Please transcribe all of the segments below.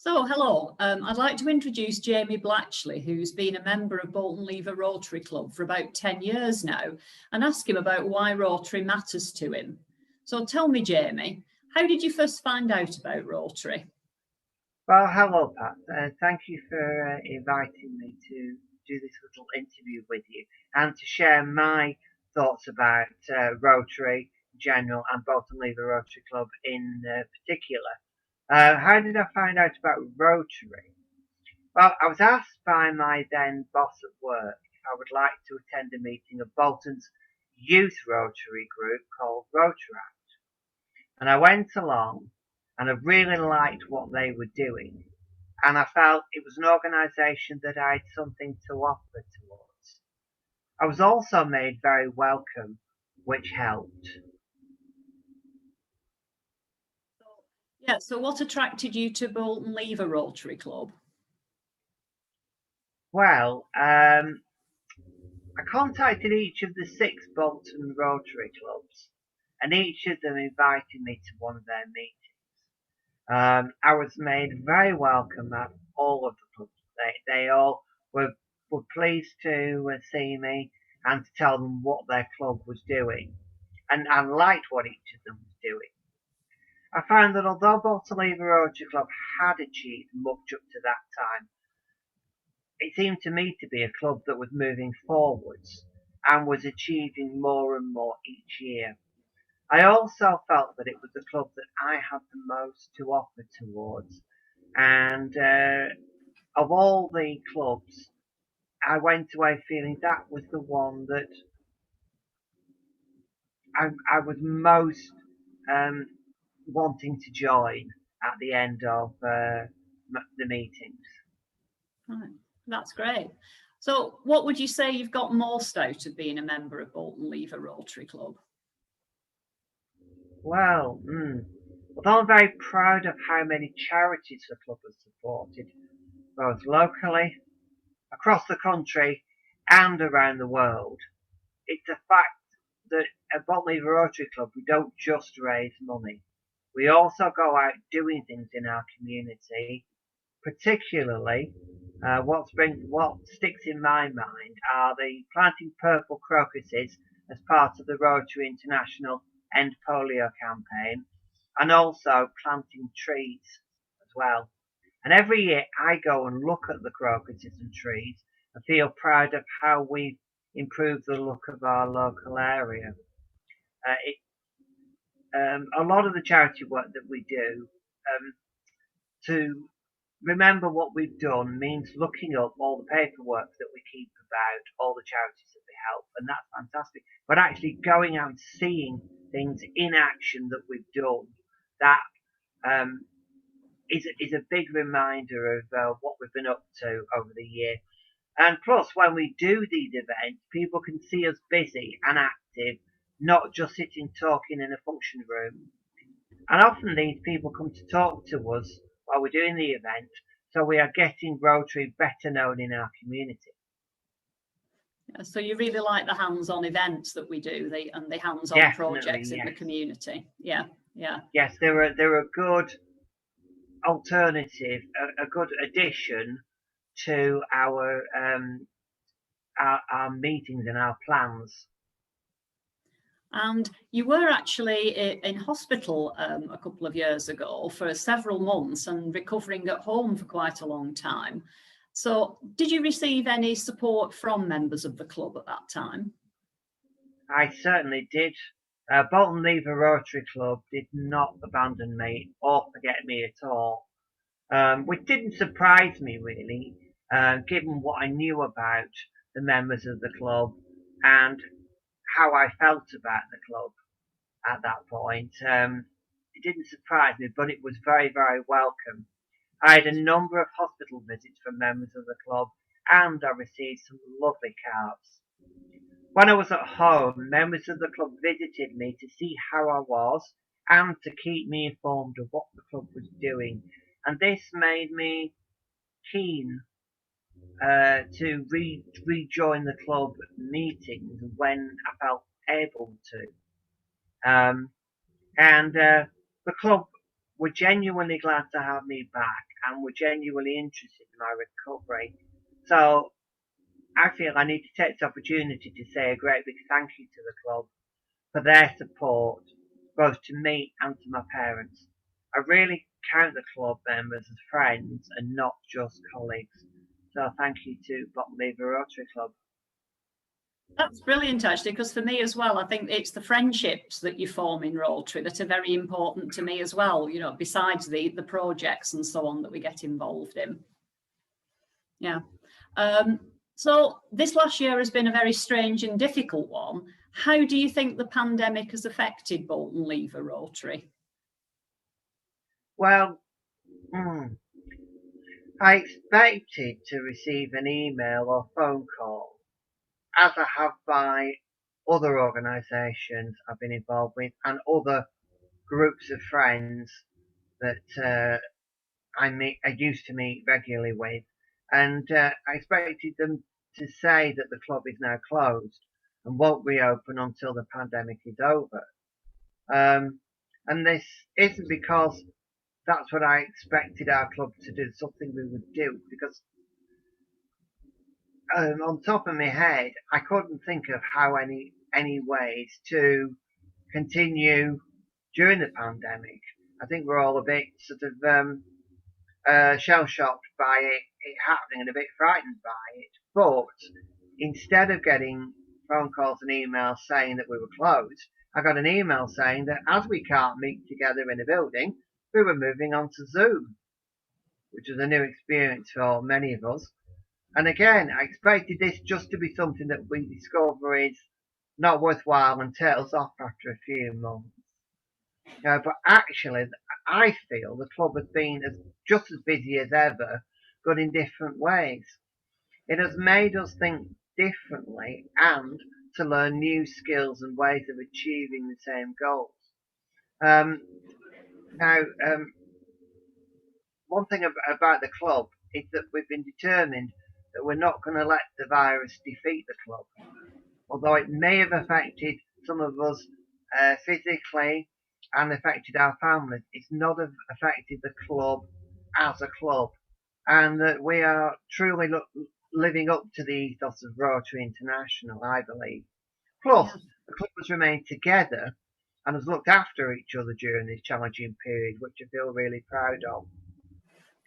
So, hello. I'd like to introduce Jamie Blatchley, who's been a member of Bolton Lever Rotary Club for about 10 years now, and ask him about why Rotary matters to him. So tell me, Jamie, how did you first find out about Rotary? Well, hello, Pat. Thank you for inviting me to do this little interview with you and to share my thoughts about Rotary in general and Bolton Lever Rotary Club in particular. How did I find out about Rotary? Well, I was asked by my then boss at work if I would like to attend a meeting of Bolton's youth Rotary group called Rotaract. And I went along and I really liked what they were doing. And I felt it was an organisation that I had something to offer towards. I was also made very welcome, which helped. Yeah, so what attracted you to Bolton Lever Rotary Club? Well, I contacted each of the 6 Bolton Rotary clubs, and each of them invited me to one of their meetings. I was made very welcome at all of the clubs. They all were pleased to see me and to tell them what their club was doing, and I liked what each of them was doing. I found that although Bolton Lever Rotary Club had achieved much up to that time, it seemed to me to be a club that was moving forwards and was achieving more and more each year. I also felt that it was the club that I had the most to offer towards, and of all the clubs, I went away feeling that was the one that I was most wanting to join at the end of the meetings. Right, that's great. So what would you say you've got most out of being a member of Bolton Lever Rotary Club? Well, although I'm very proud of how many charities the club has supported, both locally, across the country, and around the world, it's a fact that at Bolton Lever Rotary Club we don't just raise money. We also go out doing things in our community. Particularly, what sticks in my mind are the planting purple crocuses as part of the Rotary International End Polio campaign, and also planting trees as well. And every year I go and look at the crocuses and trees and feel proud of how we've improved the look of our local area. A lot of the charity work that we do to remember what we've done means looking up all the paperwork that we keep about all the charities that we help, and that's fantastic. But actually going out and seeing things in action that we've done, that is a big reminder of what we've been up to over the year. And plus, when we do these events, people can see us busy and active, not just sitting talking in a function room. And often these people come to talk to us while we're doing the event, so we are getting Rotary better known in our community. So you really like the hands-on events that we do, and the hands-on projects in the community. Yeah. Yes, they're a good alternative, a good addition to our meetings and our plans. And you were actually in hospital a couple of years ago for several months and recovering at home for quite a long time. So did you receive any support from members of the club at that time? I certainly did. Bolton Lever Rotary Club did not abandon me or forget me at all, which didn't surprise me really, given what I knew about the members of the club and how I felt about the club at that point. It didn't surprise me, but it was very, very welcome. I had a number of hospital visits from members of the club, and I received some lovely cards. When I was at home, members of the club visited me to see how I was and to keep me informed of what the club was doing. And this made me keen to rejoin the club meetings when I felt able to. And the club were genuinely glad to have me back and were genuinely interested in my recovery. So I feel I need to take this opportunity to say a great big thank you to the club for their support, both to me and to my parents. I really count the club members as friends and not just colleagues. So thank you to Blatchley Rotary Club. That's brilliant, actually, because for me as well, I think it's the friendships that you form in Rotary that are very important to me as well, you know, besides the projects and so on that we get involved in. Yeah. So this last year has been a very strange and difficult one. How do you think the pandemic has affected Bolton Lever Rotary? Well, I expected to receive an email or phone call, as I have by other organisations I've been involved with and other groups of friends that I used to meet regularly with, and I expected them to say that the club is now closed and won't reopen until the pandemic is over. And this isn't because that's what I expected our club to do, something we would do, because on top of my head, I couldn't think of how any ways to continue during the pandemic. I think we're all a bit sort of shell shocked by it happening and a bit frightened by it. But instead of getting phone calls and emails saying that we were closed, I got an email saying that as we can't meet together in a building, we were moving on to Zoom, which was a new experience for many of us. And again, I expected this just to be something that we discover is not worthwhile and tails off after a few months. But actually, I feel the club has been just as busy as ever, but in different ways. It has made us think differently and to learn new skills and ways of achieving the same goals. Now, one thing about the club is that we've been determined that we're not going to let the virus defeat the club. Although it may have affected some of us physically and affected our families, it's not affected the club as a club. And that we are truly living up to the ethos of Rotary International, I believe. Plus, the club has remained together and has looked after each other during this challenging period, which I feel really proud of.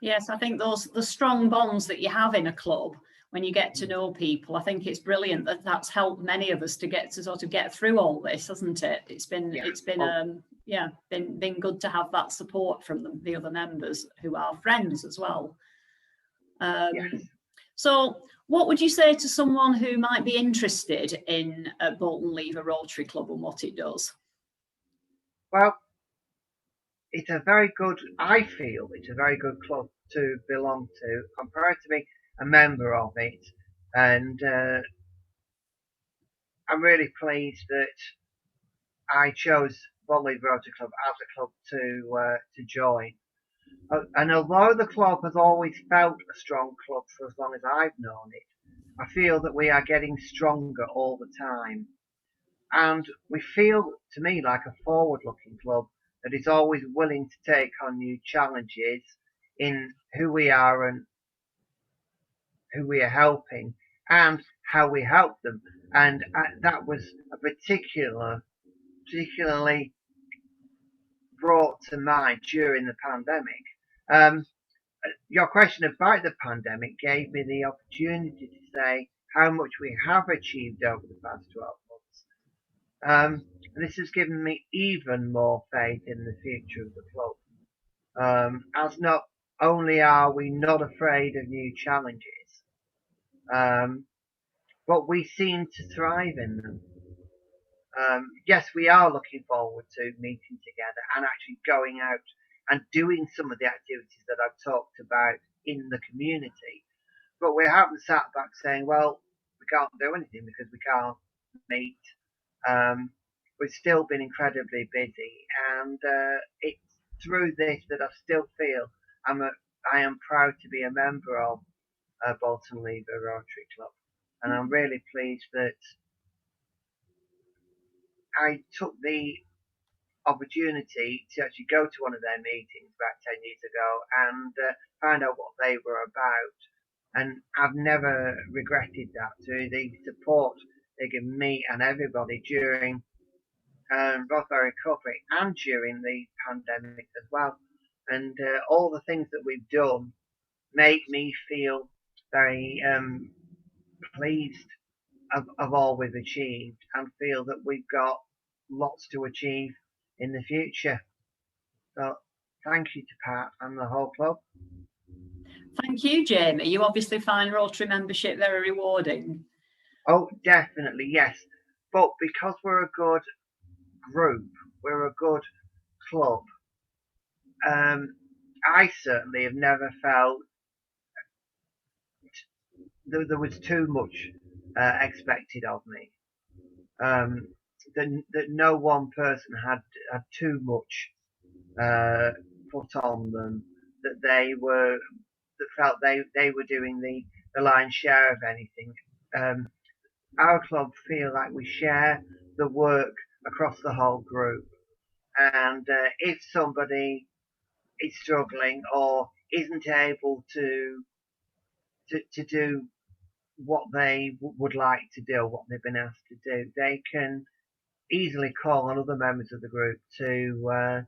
Yes, I think the strong bonds that you have in a club when you get to know people, I think it's brilliant that that's helped many of us to sort of get through all this, hasn't it? It's been been good to have that support from the other members who are friends as well. Yes. So what would you say to someone who might be interested in Bolton Lever Rotary Club and what it does? Well, it's a very good, I feel it's a very good club to belong to. I'm proud to be a member of it, and I'm really pleased that I chose Bolton Rotary Club as a club to join. And although the club has always felt a strong club for as long as I've known it, I feel that we are getting stronger all the time. And we feel, to me, like a forward-looking club that is always willing to take on new challenges in who we are and who we are helping and how we help them. And that was a particularly brought to mind during the pandemic. Your question about the pandemic gave me the opportunity to say how much we have achieved over the past 12 months. This has given me even more faith in the future of the club. As not only are we not afraid of new challenges, but we seem to thrive in them. Yes, we are looking forward to meeting together and actually going out and doing some of the activities that I've talked about in the community. But we haven't sat back saying, well, we can't do anything because we can't meet. We've still been incredibly busy, and it's through this that I still feel I am proud to be a member of Bolton Lever Rotary Club, and I'm really pleased that I took the opportunity to actually go to one of their meetings about 10 years ago and find out what they were about. And I've never regretted that, through the support they give me and everybody during both our recovery and during the pandemic as well. And all the things that we've done make me feel very pleased of all we've achieved, and feel that we've got lots to achieve in the future. So thank you to Pat and the whole club. Thank you, Jamie. You obviously find Rotary membership very rewarding. Oh, definitely, yes. But because we're a good group, we're a good club, I certainly have never felt there was too much expected of me. That no one person had too much put on them, that they felt they were doing the lion's share of anything. Our club feel like we share the work across the whole group, and if somebody is struggling or isn't able to do what they would like to do, what they've been asked to do, they can easily call on other members of the group to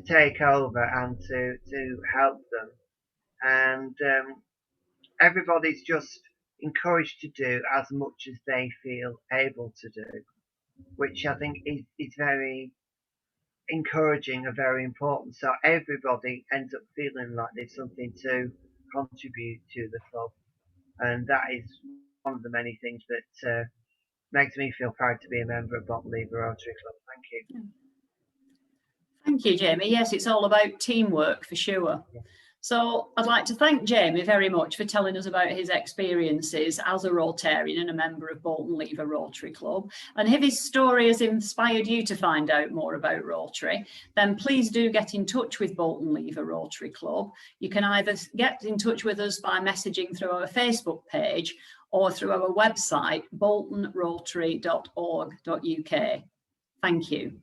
take over and to help them. And everybody's just encouraged to do as much as they feel able to do, which I think is very encouraging and very important. So everybody ends up feeling like there's something to contribute to the club, and that is one of the many things that makes me feel proud to be a member of Bolton Lever Rotary Club. Thank you. Thank you, Jamie. Yes, it's all about teamwork for sure. So I'd like to thank Jamie very much for telling us about his experiences as a Rotarian and a member of Bolton Lever Rotary Club. And if his story has inspired you to find out more about Rotary, then please do get in touch with Bolton Lever Rotary Club. You can either get in touch with us by messaging through our Facebook page or through our website, boltonrotary.org.uk. Thank you.